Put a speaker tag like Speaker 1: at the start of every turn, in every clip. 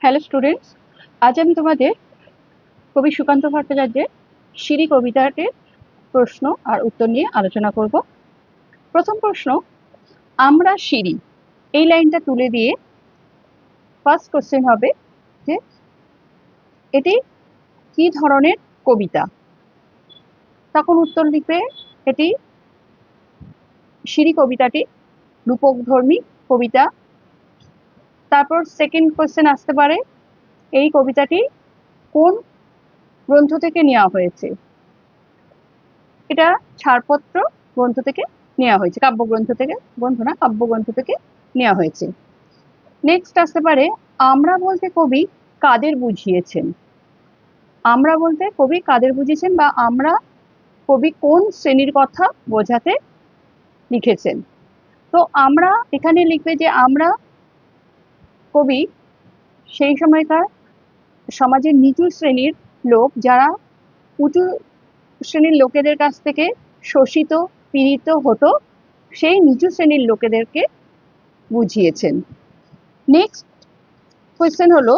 Speaker 1: Hello students, আজ আমি তোমাদের কবি সুকান্ত ভট্টাচার্যের সিঁড়ি কবিতাটির প্রশ্ন আর উত্তর নিয়ে আলোচনা করব। প্রথম প্রশ্ন, আমরা সিঁড়ি এই লাইনটা তুলে দিয়ে ফার্স্ট কোশ্চেন হবে যে এটি কি ধরনের কবিতা। তখন উত্তর লিখবে এটি সিঁড়ি কবিতাটি রূপকধর্মী কবিতা। তারপর সেকেন্ড কোশ্চেন আসতে পারে, এই কবিতাটি কোন গ্রন্থ থেকে নেওয়া হয়েছে। এটা ছাড়পত্র গ্রন্থ থেকে নেওয়া হয়েছে, কাব্যগ্রন্থ থেকে, গ্রন্থ না কাব্যগ্রন্থ থেকে নেওয়া হয়েছে। নেক্সট আসতে পারে, আমরা বলতে কবি কাদের বুঝিয়েছেন। আমরা বলতে কবি কাদের বুঝিয়েছেন বা আমরা কবি কোন শ্রেণীর কথা বোঝাতে লিখেছেন। তো আমরা এখানে লিখবে যে আমরা কবি সেই সময়কার সমাজের নিচু শ্রেণীর লোক, যারা উঁচু শ্রেণীর লোকেদের কাছ থেকে শোষিত পীড়িত হতো, সেই নিচু শ্রেণীর লোকেদেরকে বুঝিয়েছেন। নেক্সট কোয়েশ্চেন হলো,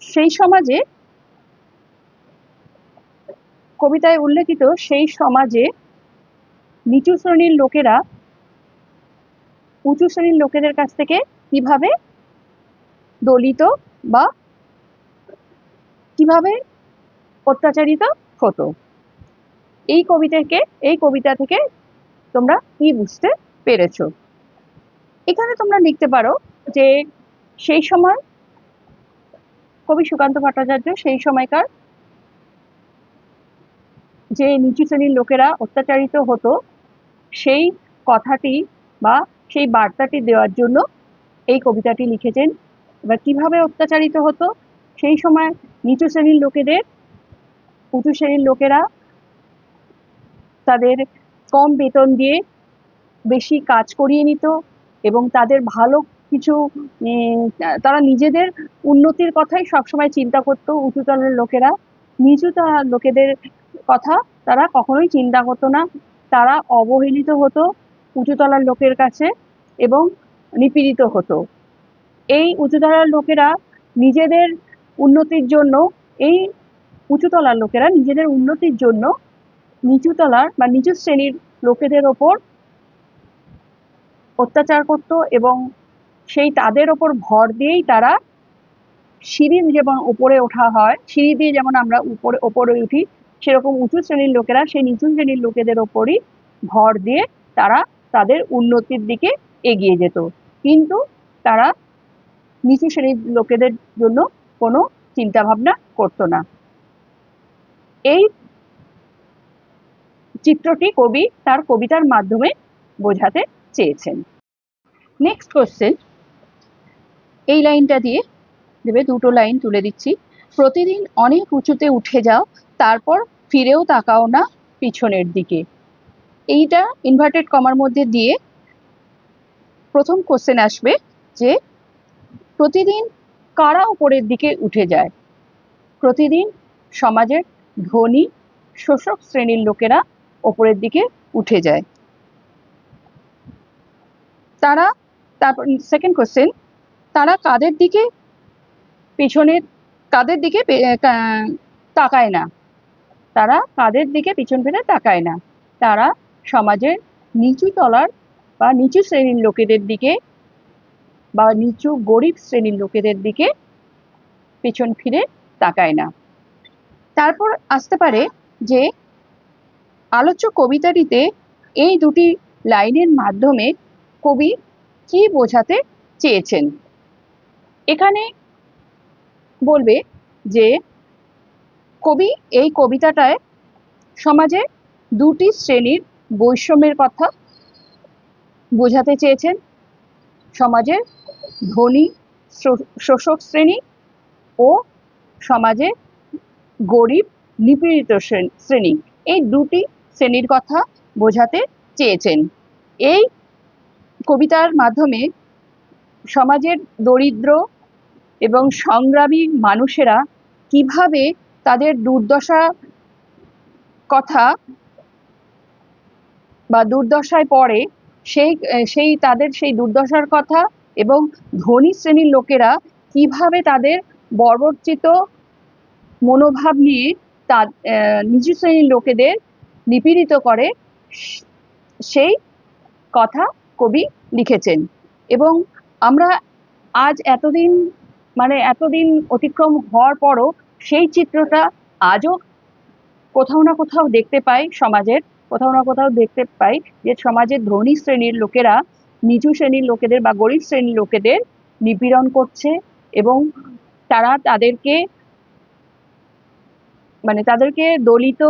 Speaker 1: সেই সমাজে কবিতায় উল্লেখিত সেই সমাজে নিচু শ্রেণীর লোকেরা উঁচু শ্রেণীর লোকেদের কাছ থেকে কিভাবে দলিত বা কিভাবে অত্যাচারিত হতো। এই কবিতা থেকে তোমরা কি বুঝতে পেরেছো। এখানে তোমরা লিখতে পারো যে সেই সময় কবি সুকান্ত ভট্টাচার্য সেই সময়কার যে নিচু শ্রেণীর লোকেরা অত্যাচারিত হতো সেই কথাটি বা সেই বার্তাটি দেওয়ার জন্য এই কবিতাটি লিখেছেন। এবার কিভাবে অত্যাচারিত হতো, সেই সময় নিচু শ্রেণীর লোকেদের উঁচু শ্রেণীর লোকেরা তাদের কম বেতন দিয়ে বেশি কাজ করিয়ে নিত এবং তাদের ভালো কিছু তারা নিজেদের উন্নতির কথাই সবসময় চিন্তা করতো। উঁচুতলের লোকেরা নিচুতলার লোকেদের কথা তারা কখনোই চিন্তা করতো না। তারা অবহেলিত হতো উঁচুতলার লোকের কাছে এবং নিপীড়িত হতো। এই উঁচুতলার লোকেরা নিজেদের উন্নতির জন্য এই উঁচুতলার লোকেরা নিজেদের উন্নতির জন্য নিচুতলার বা নিচু শ্রেণীর লোকেদের ওপর অত্যাচার করত এবং সেই তাদের ওপর ভর দিয়েই তারা সিঁড়ি যেমন উপরে ওঠা হয়, সিঁড়ি দিয়ে যেমন আমরা উপরে উঠি, সেরকম উঁচু শ্রেণীর লোকেরা সেই নিচু শ্রেণীর লোকেদের ওপরই ভর দিয়ে তারা তাদের উন্নতির দিকে এগিয়ে যেত। কিন্তু তারা নিচু শ্রেণীর লোকেদের জন্য কোনো চিন্তা ভাবনা করতো না। এই চিত্রটি কবি তার কবিতার মাধ্যমে বোঝাতে চেয়েছেন। নেক্সট কোশ্চেন, এই লাইনটা দিয়ে দেবে, দুটো লাইন তুলে দিচ্ছি। প্রতিদিন অনেক উঁচুতে উঠে যাও, তারপর ফিরেও তাকাও না পিছনের দিকে। এইটা ইনভার্টেড কমার মধ্যে দিয়ে প্রথম কোশ্চেন আসবে যে প্রতিদিন কারা উপরের দিকে উঠে যায়। প্রতিদিন সমাজের ধনী শোষক শ্রেণীর লোকেরা ওপরের দিকে উঠে যায়। তারা, তারপর সেকেন্ড কোশ্চেন, তারা কাদের দিকে তাকায় না। তারা কাদের দিকে পিছন ফিরে তাকায় না। তারা সমাজের নিচু তলার বা নিচু শ্রেণীর লোকেদের দিকে বা নিচু গরিব শ্রেণীর লোকেদের দিকে পিছন ফিরে তাকায় না। তারপর আসতে পারে যে আলোচ্য কবিতাটিতে এই দুটি লাইনের মাধ্যমে কবি কি বোঝাতে চেয়েছেন। এখানে বলবে যে কবি এই কবিতাটায় সমাজে দুটি শ্রেণীর বৈষম্যের কথা বোঝাতে চেয়েছেন। সমাজের ধনী শোষক শ্রেণী ও সমাজে গরিব নিপীড়িত শ্রেণী, এই দুটি শ্রেণীর কথা বোঝাতে চেয়েছেন। এই কবিতার মাধ্যমে সমাজের দরিদ্র এবং সংগ্রামী মানুষেরা কিভাবে তাদের দুর্দশা কথা বা দুর্দশায় পড়ে সেই তাদের সেই দুর্দশার কথা এবং ধনী শ্রেণীর লোকেরা কিভাবে তাদের বর্বরচিত মনোভাব নিয়ে তার নিচু শ্রেণীর লোকেদের নিপীড়িত করে, সেই কথা কবি লিখেছেন। এবং আমরা আজ এতদিন অতিক্রম হওয়ার পরও সেই চিত্রটা আজও কোথাও না কোথাও দেখতে পাই, যে সমাজের ধনী শ্রেণীর লোকেরা নিচু শ্রেণীর লোকেদের বা গরিব শ্রেণীর লোকেদের নিপীড়ন করছে এবং তারা তাদেরকে দলিত,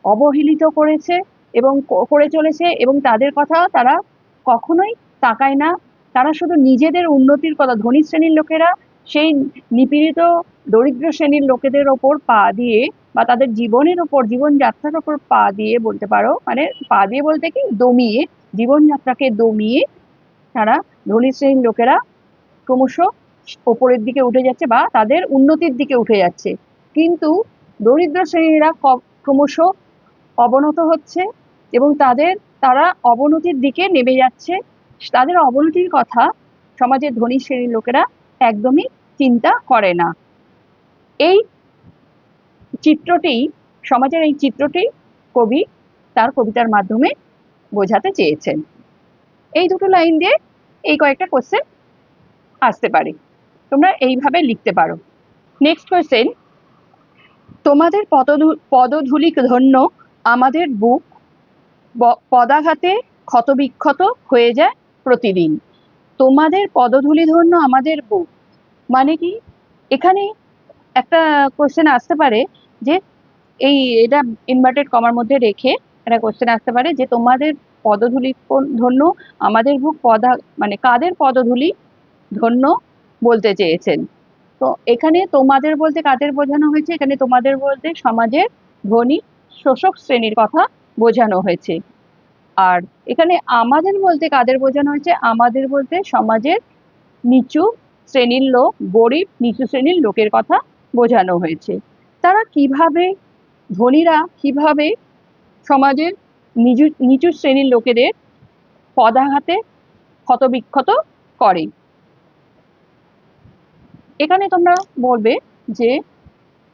Speaker 1: অবহেলিত করেছে এবং করে চলেছে, এবং তাদের কথা তারা কখনোই তাকায় না। তারা শুধু নিজেদের উন্নতির কথা, ধনী শ্রেণীর লোকেরা সেই নিপীড়িত দরিদ্র শ্রেণীর লোকেদের ওপর পা দিয়ে বা তাদের জীবনযাত্রার ওপর পা দিয়ে বলতে পারো, পা দিয়ে বলতে কি, দমিয়ে, জীবনযাত্রাকে দমিয়ে তারা ধনী শ্রেণীর লোকেরা ক্রমশ ওপরের দিকে উঠে যাচ্ছে বা তাদের উন্নতির দিকে উঠে যাচ্ছে। কিন্তু দরিদ্র শ্রেণীরা ক্রমশ অবনত হচ্ছে এবং তারা অবনতির দিকে নেমে যাচ্ছে। তাদের অবনতির কথা সমাজের ধনী শ্রেণীর লোকেরা একদমই চিন্তা করে না। সমাজের এই চিত্রটি কবি তার কবিতার মাধ্যমে বোঝাতে চেয়েছেন। এই দুটো লাইন দিয়ে এই কয়েকটা কোশ্চেন আসতে পারে, তোমরা এইভাবে লিখতে পারো। নেক্সট কোশ্চেন, তোমাদের পদধূলি ধন্য আমাদের বুক পদাঘাতে ক্ষতবিক্ষত হয়ে যায় প্রতিদিন। তোমাদের পদধূলি ধন্য আমাদের বুক মানে কি? এখানে একটা কোশ্চেন আসতে পারে যে এটা ইনভার্টেড কমার মধ্যে রেখে একটা কোশ্চেন আসতে পারে যে তোমাদের পদধূলি ধন্য আমাদের বুক কাদের পদধূলি ধন্য বলতে চেয়েছেন। তো এখানে তোমাদের বলতে কাদের বোঝানো হয়েছে? এখানে তোমাদের বলতে সমাজের ধনী শোষক শ্রেণীর কথা বোঝানো হয়েছে। আর এখানে আমাদের বলতে কাদের বোঝানো হয়েছে? আমাদের বলতে সমাজের নিচু শ্রেণীর লোক, গরিব নিচু শ্রেণীর লোকের কথা বোঝানো হয়েছে। তারা ধনীরা কিভাবে সমাজের নিচু শ্রেণীর লোকেদের পদাঘাতে ক্ষতবিক্ষত করে। এখানে তোমরা বলবে যে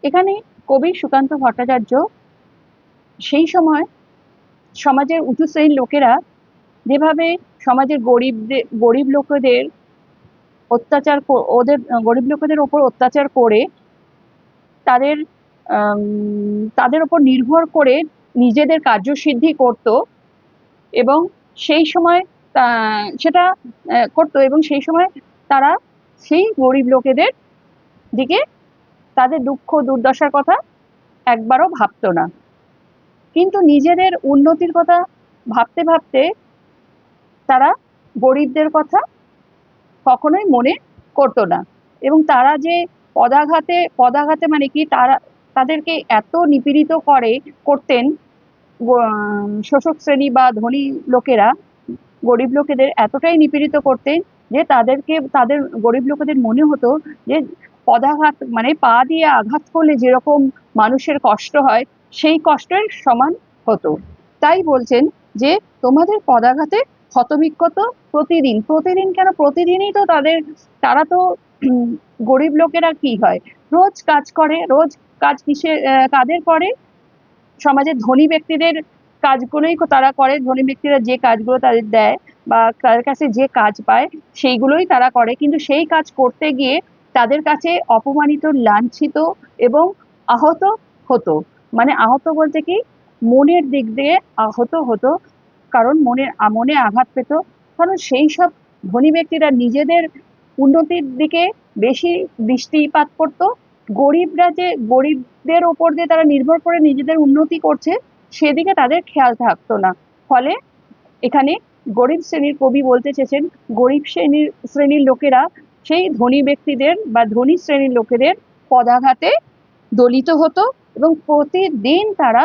Speaker 1: এখানে কবি সুকান্ত ভট্টাচার্য সেই সময় সমাজের উঁচু শ্রেণীর লোকেরা যেভাবে সমাজের গরিব লোকেদের ওপর অত্যাচার করে তাদের ওপর নির্ভর করে নিজেদের কার্যসিদ্ধি করত এবং সেই সময় তারা সেই গরিব লোকেদের দিকে তাদের দুঃখ দুর্দশার কথা একবারও ভাবতো না, কিন্তু নিজেদের উন্নতির কথা ভাবতে ভাবতে তারা গরিবদের কথা কখনোই মনে করতো না। এবং তারা যে পদাঘাতে মানে কি, তাদেরকে এত নিপীড়িত করতেন শোষক শ্রেণী বা ধনী লোকেরা গরিব লোকেদের এতটাই নিপীড়িত করতেন যে তাদের গরিব লোকেদের মনে হতো যে পদাঘাত মানে পা দিয়ে আঘাত করলে যেরকম মানুষের কষ্ট হয় সেই কষ্টের সমান হতো। তাই বলছেন যে তোমাদের পদাঘাতে ক্ষতবিক্ষত প্রতিদিন। কেন প্রতিদিনই তো তারা তো গরিব লোকেরা কি হয়, রোজ কাজ করে। রোজ কাজ কাদের করে? সমাজের ধনী ব্যক্তিদের কাজগুলোই তারা করে। ধনী ব্যক্তিরা যে কাজগুলো তাদের দেয় বা তাদের কাছে যে কাজ পায় সেইগুলোই তারা করে, কিন্তু সেই কাজ করতে গিয়ে তাদের কাছে অপমানিত, লাঞ্ছিত এবং আহত হতো। মানে আহত বলতে কি, মনের দিক দিয়ে আহত হতো, কারণ মনে আঘাত পেত। কারণ সেই সব ধনী ব্যক্তিরা নিজেদের উন্নতির দিকে বেশি দৃষ্টিপাত করতো। গরিবদের ওপর দিয়ে তারা নির্ভর করে নিজেদের উন্নতি করছে সেদিকে তাদের খেয়াল থাকতো না। ফলে এখানে গরিব শ্রেণীর কবি বলতে চেয়েছেন গরিব শ্রেণীর লোকেরা সেই ধনী ব্যক্তিদের বা ধনী শ্রেণীর লোকেদের পদাঘাতে দলিত হতো এবং প্রতিদিন তারা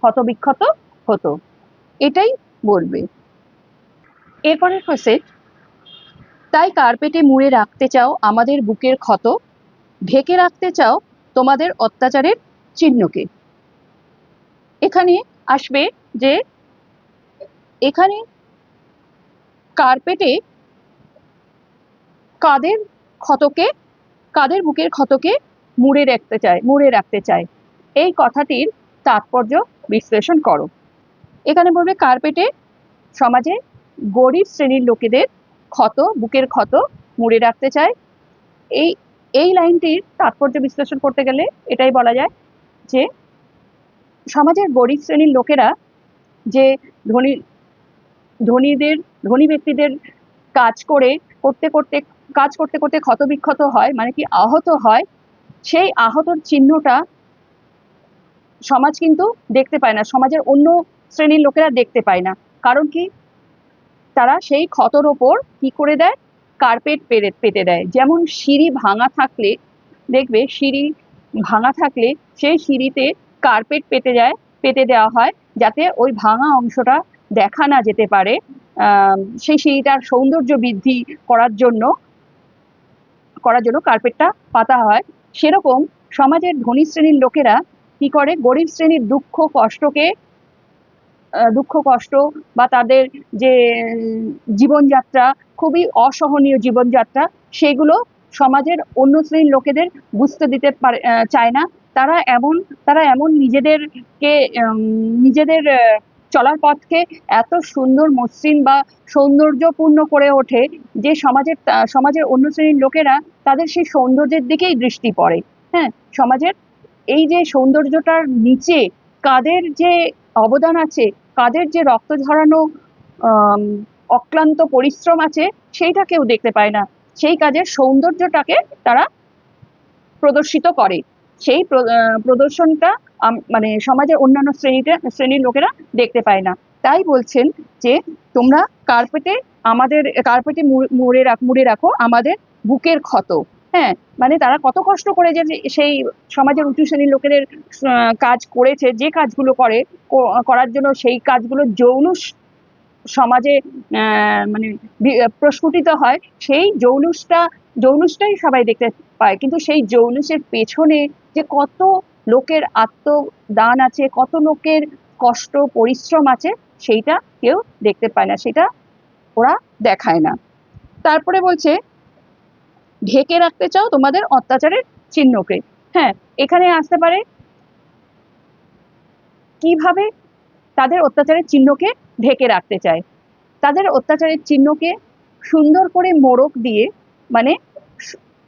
Speaker 1: ক্ষতবিক্ষত হতো, এটাই বলবে। এরপরের কোশ্চেন, তাই কার্পেটে মুড়ে রাখতে চাও আমাদের বুকের ক্ষত, ঢেকে রাখতে চাও তোমাদের অত্যাচারের চিহ্নকে। এখানে আসবে যে এখানে কার্পেটে কাদের ক্ষতকে, কাদের বুকের ক্ষতকে মুড়ে রাখতে চায়, এই কথাটির তাৎপর্য বিশ্লেষণ করো। এখানে বলবে কার্পেটে সমাজে গরিব শ্রেণীর লোকেদের ক্ষত, বুকের ক্ষত মুড়ে রাখতে চায়। এই লাইনটির তাৎপর্য বিশ্লেষণ করতে গেলে এটাই বলা যায় যে সমাজের গরিব শ্রেণীর লোকেরা যে ধনী ব্যক্তিদের কাজ করতে করতে ক্ষতবিক্ষত হয়, মানে কি আহত হয়, সেই আহতর চিহ্নটা সমাজ কিন্তু দেখতে পায় না, সমাজের অন্য শ্রেণীর লোকেরা দেখতে পায় না। কারণ কি, তারা সেই ক্ষতর ওপর কি করে দেয়, কার্পেট পেতে দেয়। যেমন সিঁড়ি ভাঙা থাকলে দেখবে, সিঁড়ি ভাঙা থাকলে সেই সিঁড়িতে কার্পেট পেতে দেওয়া হয়, যাতে ওই ভাঙা অংশটা দেখা না যেতে পারে। সেই সিঁড়িটার সৌন্দর্য বৃদ্ধি করার জন্য কার্পেটটা পাতা হয়। সেরকম সমাজের ধনী শ্রেণীর লোকেরা কি করে, গরিব শ্রেণীর দুঃখ কষ্ট বা তাদের যে জীবনযাত্রা, খুবই অসহনীয় জীবনযাত্রা, সেগুলো সমাজের অন্য শ্রেণীর লোকেদের বুঝতে দিতে চায় না। তারা এমন নিজেদের চলার পথকে এত সুন্দর, মসৃণ বা সৌন্দর্যপূর্ণ করে ওঠে যে সমাজের অন্য শ্রেণীর লোকেরা তাদের সেই সৌন্দর্যের দিকেই দৃষ্টি পড়ে। হ্যাঁ, সমাজের এই যে সৌন্দর্যটার নিচে কাদের যে অবদান আছে, কাদের যে রক্ত ঝরানো অক্লান্ত পরিশ্রম আছে, সেইটা কেউ দেখতে পায় না। সেই কাজের সৌন্দর্যটাকে তারা প্রদর্শিত করে। সেই প্রদর্শনটা মানে সমাজের অন্যান্য শ্রেণীর লোকেরা দেখতে পায় না। তাই বলছেন যে তোমরা কার্পেটে মুড়ে রাখো আমাদের বুকের ক্ষত। হ্যাঁ, মানে তারা কত কষ্ট করে যে সেই সমাজের উঁচু শ্রেণীর লোকেদের কাজ করেছে, যে কাজগুলো করার জন্য সেই কাজগুলো জৌলুস সমাজে মানে প্রস্ফুটিত হয়, সেই জৌলুসটাই সবাই দেখতে পায়। কিন্তু সেই জৌলুসের পেছনে যে কত লোকের আত্মদান আছে, কত লোকের কষ্ট পরিশ্রম আছে, সেইটা কেউ দেখতে পায় না, সেটা ওরা দেখায় না। তারপরে বলছে ঢেকে রাখতে চাও তোমাদের অত্যাচারের চিহ্নকে। হ্যাঁ, এখানে আসতে পারে কিভাবে তাদের অত্যাচারের চিহ্নকে ঢেকে রাখতে চায়। তাদের অত্যাচারের চিহ্নকে সুন্দর করে মোড়ক দিয়ে, মানে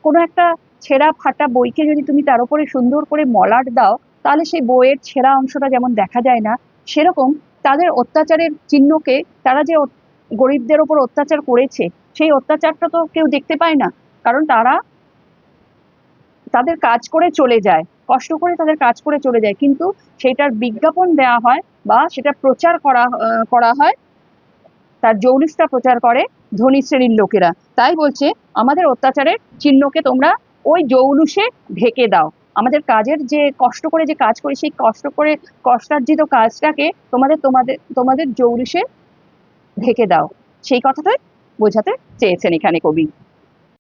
Speaker 1: কোনো একটা ছেঁড়া ফাটা বইকে যদি তুমি তার উপরে সুন্দর করে মলাট দাও, তাহলে সেই বইয়ের ছেঁড়া অংশটা যেমন দেখা যায় না, সেরকম তাদের অত্যাচারের চিহ্নকে, তারা যে গরিবদের ওপর অত্যাচার করেছে, সেই অত্যাচারটা তো কেউ দেখতে পায় না। কারণ তারা তাদের কাজ করে চলে যায়, কষ্ট করে তাদের কাজ করে চলে যায়, কিন্তু সেটার বিজ্ঞাপন দেওয়া হয় বা সেটা প্রচার করা হয়, তার জৌলুসটা প্রচার করে ধনী শ্রেণীর লোকেরা। তাই বলছে আমাদের অত্যাচারের চিহ্নকে তোমরা ওই জৌলুসে ঢেকে দাও। আমাদের কাজের যে কষ্ট করে যে কাজ করি, সেই কষ্টার্জিত কাজটাকে তোমাদের জৌলুসে ঢেকে দাও, সেই কথাটাই বোঝাতে চেয়েছেন এখানে কবি।